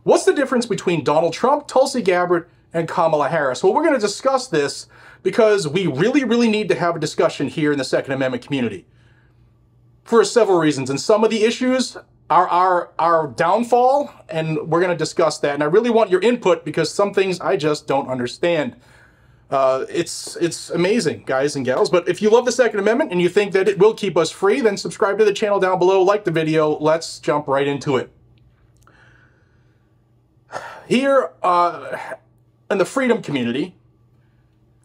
What's the difference between Donald Trump, Tulsi Gabbard, and Kamala Harris? Well, we're going to discuss this because we really need to have a discussion here in the Second Amendment community for several reasons. And some of the issues are our downfall, and we're going to discuss that. And I really want your input because some things I just don't understand. It's amazing, guys and gals. But if you love the Second Amendment and you think that it will keep us free, then subscribe to the channel down below, like the video. Let's jump right into it. Here in the freedom community,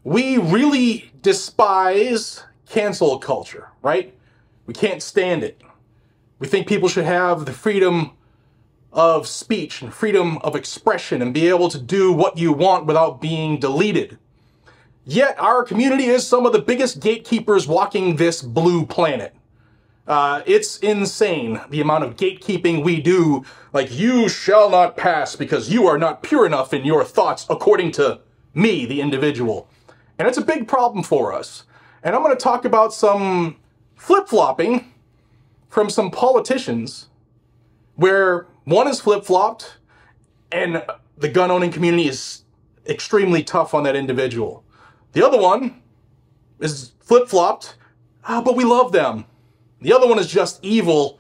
we really despise cancel culture, right? We can't stand it. We think people should have the freedom of speech and freedom of expression and be able to do what you want without being deleted. Yet our community is some of the biggest gatekeepers walking this blue planet. It's insane the amount of gatekeeping we do, like you shall not pass because you are not pure enough in your thoughts according to me, the individual. And it's a big problem for us. And I'm going to talk about some flip-flopping from some politicians where one is flip-flopped and the gun-owning community is extremely tough on that individual. The other one is flip-flopped, but we love them. The other one is just evil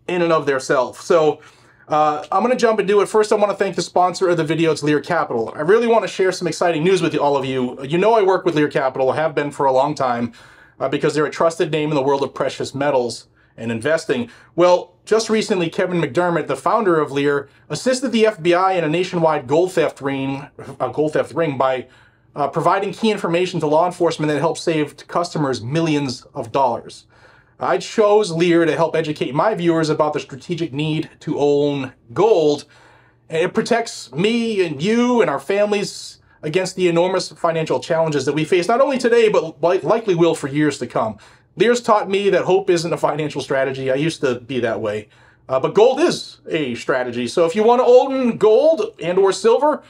in and of theirself. So I'm going to jump into it. First, I want to thank the sponsor of the video. It's Lear Capital. I really want to share some exciting news with all of you. You know I work with Lear Capital. I have been for a long time because they're a trusted name in the world of precious metals and investing. Well, just recently, Kevin McDermott, the founder of Lear, assisted the FBI in a nationwide gold theft ring by providing key information to law enforcement that helped save customers millions of dollars. I chose Lear to help educate my viewers about the strategic need to own gold. And it protects me and you and our families against the enormous financial challenges that we face, not only today, but likely will for years to come. Lear's taught me that hope isn't a financial strategy. I used to be that way. But gold is a strategy. So if you want to own gold and or silver,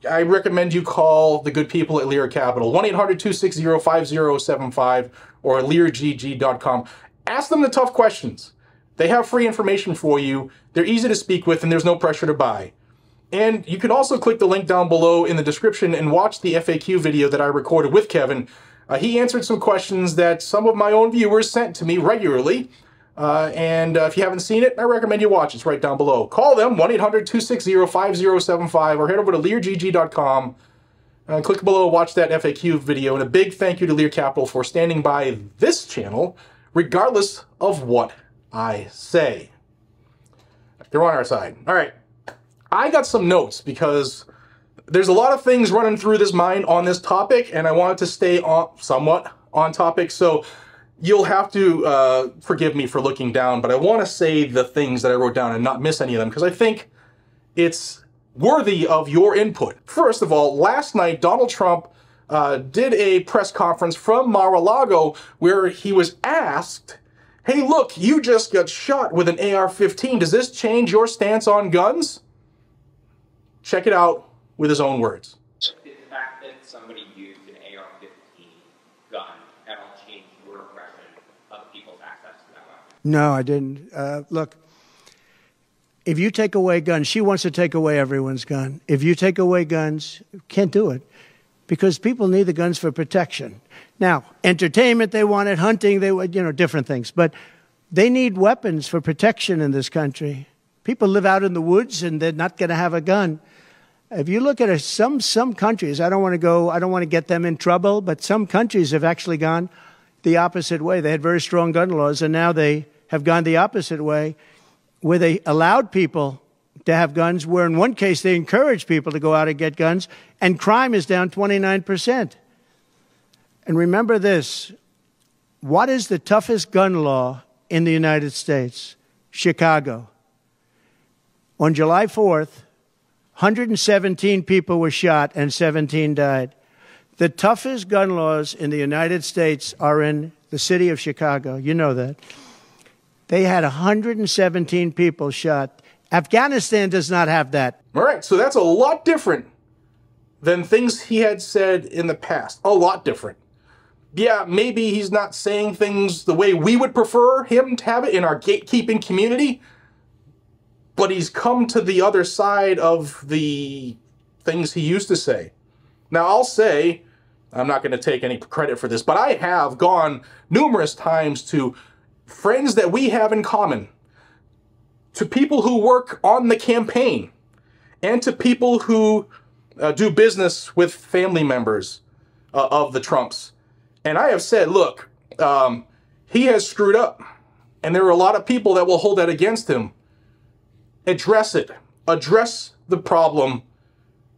I recommend you call the good people at Lear Capital, 1-800-260-5075 or leargg.com. Ask them the tough questions. They have free information for you. They're easy to speak with, and there's no pressure to buy. And you can also click the link down below in the description and watch the FAQ video that I recorded with Kevin. He answered some questions that some of my own viewers sent to me regularly. If you haven't seen it, I recommend you watch. It's right down below. Call them, 1-800-260-5075, or head over to leargg.com. Click below, watch that FAQ video. And a big thank you to Lear Capital for standing by this channel, regardless of what I say. They're on our side. All right. I got some notes because there's a lot of things running through this mind on this topic, and I wanted to stay somewhat on topic. So you'll have to forgive me for looking down, but I want to say the things that I wrote down and not miss any of them because I think it's worthy of your input. First of all, last night, Donald Trump did a press conference from Mar-a-Lago where he was asked, hey, look, you just got shot with an AR-15. Does this change your stance on guns? Check it out with his own words. Did the fact that somebody used an AR-15 gun at all change your impression of people's access to that weapon? No, I didn't. Look, if you take away guns, she wants to take away everyone's gun. If you take away guns, can't do it because people need the guns for protection. Now, entertainment, they want it, hunting, they want, different things. But they need weapons for protection in this country. People live out in the woods and they're not going to have a gun. If you look at some countries, I don't want to get them in trouble, but some countries have actually gone the opposite way. They had very strong gun laws, and now they have gone the opposite way, where they allowed people to have guns, where in one case they encouraged people to go out and get guns, and crime is down 29%. And remember this, what is the toughest gun law in the United States? Chicago. On July 4th, 117 people were shot and 17 died. The toughest gun laws in the United States are in the city of Chicago. You know that. They had 117 people shot. Afghanistan does not have that. All right, so that's a lot different than things he had said in the past. A lot different. Yeah, maybe he's not saying things the way we would prefer him to have it in our gatekeeping community, but he's come to the other side of the things he used to say. Now, I'll say, I'm not going to take any credit for this, but I have gone numerous times to friends that we have in common, to people who work on the campaign, and to people who do business with family members of the Trumps. And I have said, look, he has screwed up. And there are a lot of people that will hold that against him. Address it. Address the problem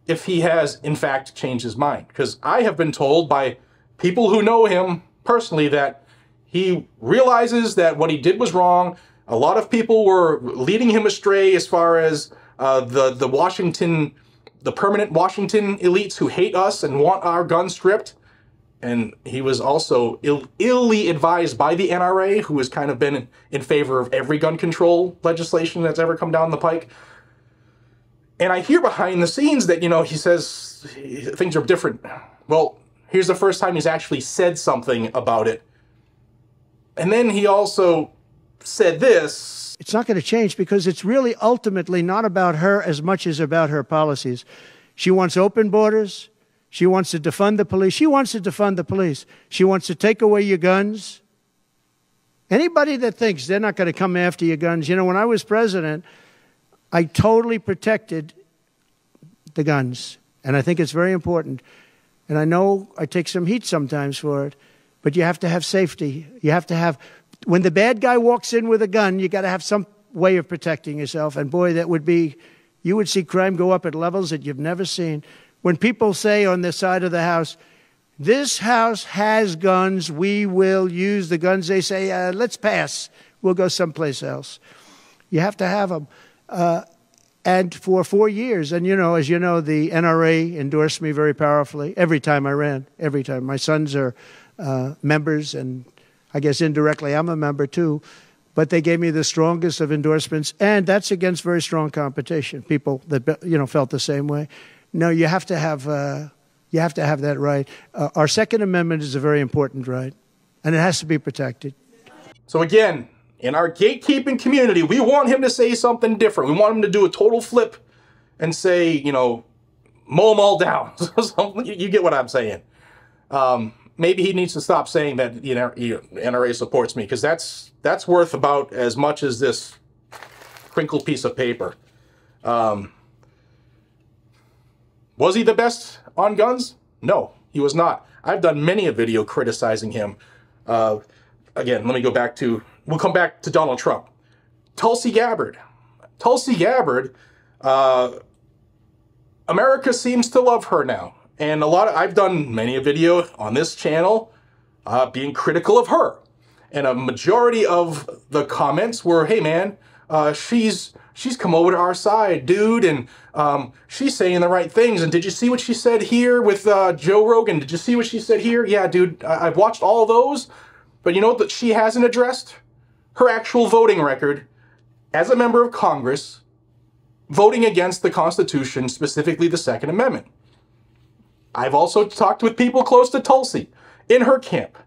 if he has, in fact, changed his mind. Because I have been told by people who know him personally that he realizes that what he did was wrong. A lot of people were leading him astray as far as the permanent Washington elites who hate us and want our guns stripped. And he was also illy advised by the NRA, who has kind of been in favor of every gun control legislation that's ever come down the pike. And I hear behind the scenes that, you know, he says things are different. Well, here's the first time he's actually said something about it. And then he also said this. It's not going to change because it's really ultimately not about her as much as about her policies. She wants open borders. She wants to defund the police. She wants to defund the police. She wants to take away your guns. Anybody that thinks they're not going to come after your guns, you know, when I was president, I totally protected the guns. And I think it's very important. And I know I take some heat sometimes for it, but you have to have safety. You have to have, when the bad guy walks in with a gun, you got to have some way of protecting yourself. And boy, that would be, you would see crime go up at levels that you've never seen. When people say on this side of the house, this house has guns, we will use the guns, they say, let's pass, we'll go someplace else. You have to have them. And for 4 years, and you know, as you know, the NRA endorsed me very powerfully every time I ran, every time. My sons are members, and I guess indirectly I'm a member too. But they gave me the strongest of endorsements, and that's against very strong competition. People that, you know, felt the same way. No, you have to have that right. Our Second Amendment is a very important right, and it has to be protected. So again, in our gatekeeping community, we want him to say something different. We want him to do a total flip and say, you know, mow them all down. You get what I'm saying. Maybe he needs to stop saying that, you know, NRA supports me, because that's worth about as much as this crinkled piece of paper. Was he the best on guns? No, he was not. I've done many a video criticizing him. Again, let me go back to, we'll come back to Donald Trump. Tulsi Gabbard. Tulsi Gabbard, America seems to love her now. And I've done many a video on this channel being critical of her. And a majority of the comments were, hey man, she's come over to our side, dude, and she's saying the right things. And did you see what she said here with Joe Rogan? Did you see what she said here? Yeah, dude, I've watched all of those. But you know what she hasn't addressed? Her actual voting record as a member of Congress, voting against the Constitution, specifically the Second Amendment. I've also talked with people close to Tulsi in her camp,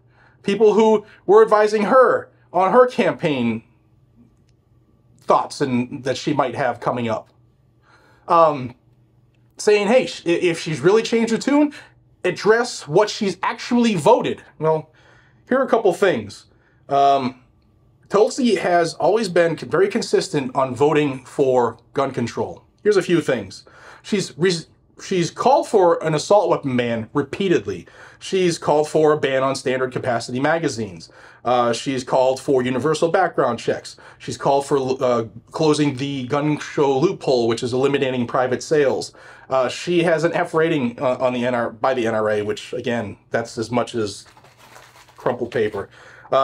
people who were advising her on her campaign thoughts and that she might have coming up. Saying, hey, if she's really changed her tune, address what she's actually voted. Well, here are a couple things. Tulsi has always been very consistent on voting for gun control. Here's a few things. She's called for an assault weapon ban repeatedly. She's called for a ban on standard capacity magazines. She's called for universal background checks. She's called for closing the gun show loophole, which is eliminating private sales. She has an F rating on by the NRA, which, again, that's as much as crumpled paper.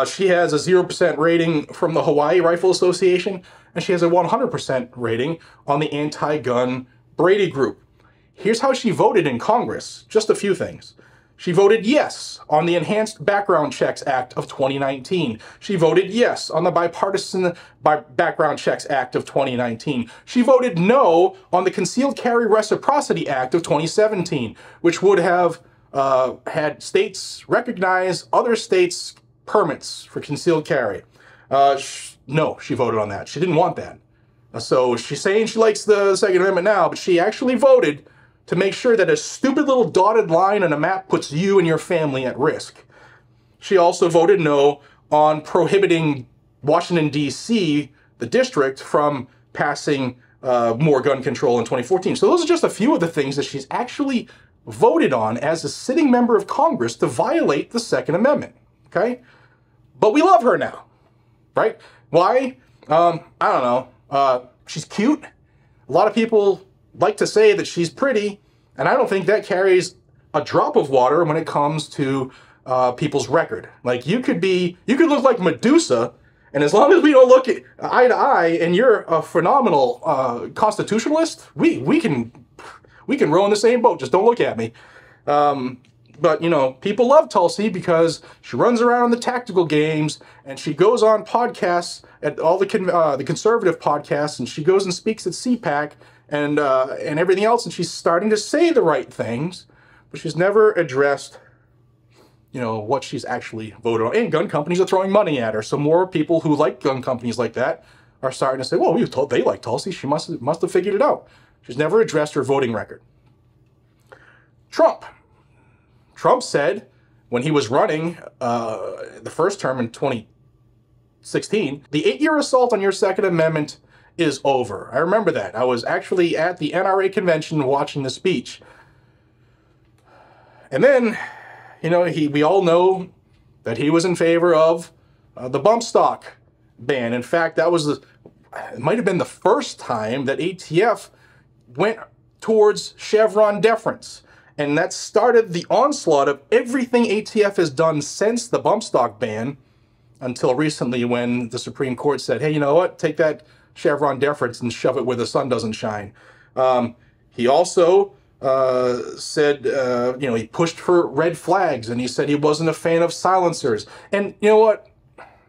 She has a 0% rating from the Hawaii Rifle Association, and she has a 100% rating on the anti-gun Brady Group. Here's how she voted in Congress. Just a few things. She voted yes on the Enhanced Background Checks Act of 2019. She voted yes on the Bipartisan Background Checks Act of 2019. She voted no on the Concealed Carry Reciprocity Act of 2017, which would have had states recognize other states' permits for concealed carry. No, she voted on that. She didn't want that. So she's saying she likes the Second Amendment now, but she actually voted to make sure that a stupid little dotted line on a map puts you and your family at risk. She also voted no on prohibiting Washington, D.C., the district, from passing more gun control in 2014. So those are just a few of the things that she's actually voted on as a sitting member of Congress to violate the Second Amendment, okay? But we love her now, right? Why? I don't know. She's cute. A lot of people like to say that she's pretty, and I don't think that carries a drop of water when it comes to people's record. Like, you could look like Medusa, and as long as we don't look eye to eye and you're a phenomenal constitutionalist, we can row in the same boat. Just don't look at me. But, you know, people love Tulsi because she runs around in the tactical games, and she goes on podcasts at all the conservative podcasts, and she goes and speaks at CPAC and everything else, and she's starting to say the right things, but she's never addressed, you know, what she's actually voted on. And gun companies are throwing money at her, so more people who like gun companies like that are starting to say, well, we were told they like Tulsi. She must have figured it out. She's never addressed her voting record. Trump said when he was running the first term in 2016, the 8-year assault on your Second Amendment is over. I remember that. I was actually at the NRA convention watching the speech. And then, you know, we all know that he was in favor of the bump stock ban. In fact, it might have been the first time that ATF went towards Chevron deference. And that started the onslaught of everything ATF has done since the bump stock ban, until recently when the Supreme Court said, hey, you know what, take that Chevron deference and shove it where the sun doesn't shine. He also said, you know, he pushed for red flags, and he said he wasn't a fan of silencers. And you know what?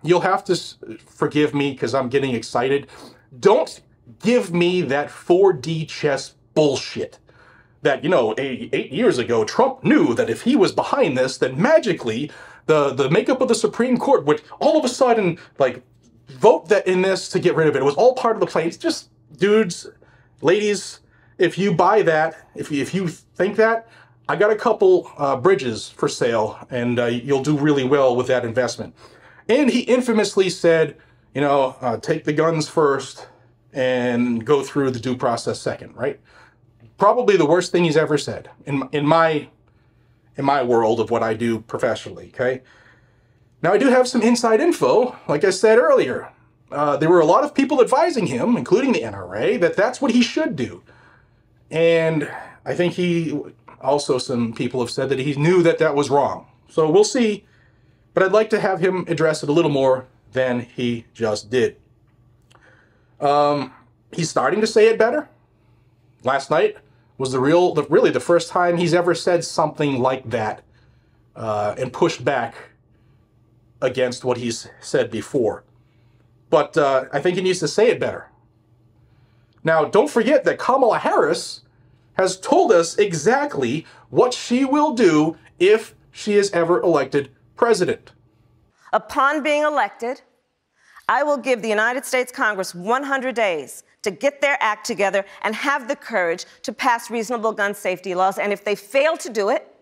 You'll have to forgive me because I'm getting excited. Don't give me that 4D chess bullshit. That, you know, 8 years ago, Trump knew that if he was behind this, then magically the makeup of the Supreme Court would all of a sudden, like, vote that in this to get rid of it. It was all part of the plan. It's just, dudes, ladies, if you buy that, if you think that, I got a couple bridges for sale, and you'll do really well with that investment. And he infamously said, you know, take the guns first and go through the due process second, right? Probably the worst thing he's ever said in my world of what I do professionally, okay? Now, I do have some inside info. Like I said earlier, there were a lot of people advising him, including the NRA, that that's what he should do. And I think some people have said that he knew that that was wrong. So we'll see. But I'd like to have him address it a little more than he just did. He's starting to say it better. Last night was really the first time he's ever said something like that and pushed back against what he's said before. But I think he needs to say it better. Now, don't forget that Kamala Harris has told us exactly what she will do if she is ever elected president. Upon being elected, I will give the United States Congress 100 days to get their act together and have the courage to pass reasonable gun safety laws. And if they fail to do it,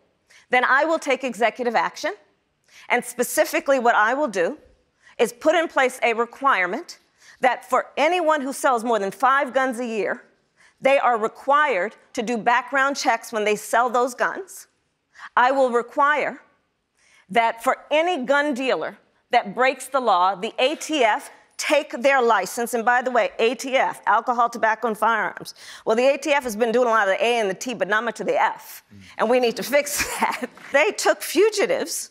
then I will take executive action. And specifically what I will do is put in place a requirement that for anyone who sells more than 5 guns a year, they are required to do background checks when they sell those guns. I will require that for any gun dealer that breaks the law, the ATF take their license. And by the way, ATF, alcohol, tobacco, and firearms. Well, the ATF has been doing a lot of the A and the T, but not much of the F. And we need to fix that. They took fugitives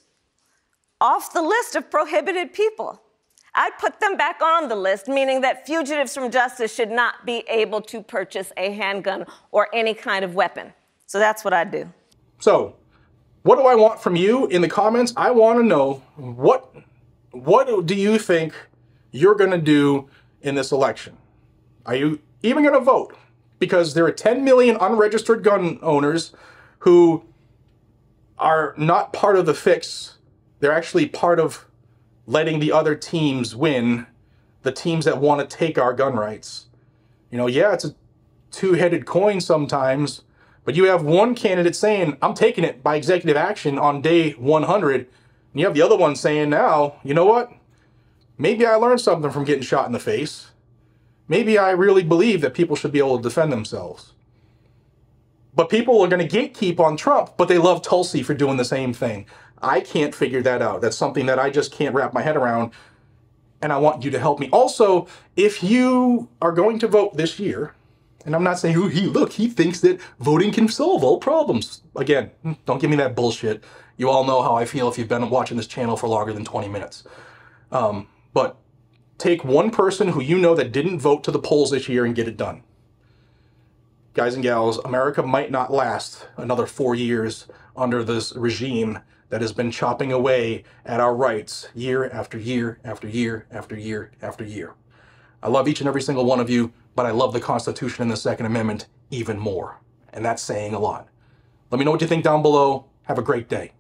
off the list of prohibited people. I'd put them back on the list, meaning that fugitives from justice should not be able to purchase a handgun or any kind of weapon. So that's what I'd do. So, what do I want from you in the comments? I want to know what do you think you're going to do in this election? Are you even going to vote? Because there are 10 million unregistered gun owners who are not part of the fix. They're actually part of letting the other teams win, the teams that want to take our gun rights. You know, yeah, it's a two-headed coin sometimes, but you have one candidate saying, I'm taking it by executive action on day 100, and you have the other one saying now, you know what? Maybe I learned something from getting shot in the face. Maybe I really believe that people should be able to defend themselves. But people are going to gatekeep on Trump, but they love Tulsi for doing the same thing. I can't figure that out. That's something that I just can't wrap my head around, and I want you to help me. Also, if you are going to vote this year, and I'm not saying, oh, he thinks that voting can solve all problems. Again, don't give me that bullshit. You all know how I feel if you've been watching this channel for longer than 20 minutes. But take one person who you know that didn't vote to the polls this year and get it done. Guys and gals, America might not last another 4 years under this regime that has been chopping away at our rights year after year after year after year after year. I love each and every single one of you, but I love the Constitution and the Second Amendment even more. And that's saying a lot. Let me know what you think down below. Have a great day.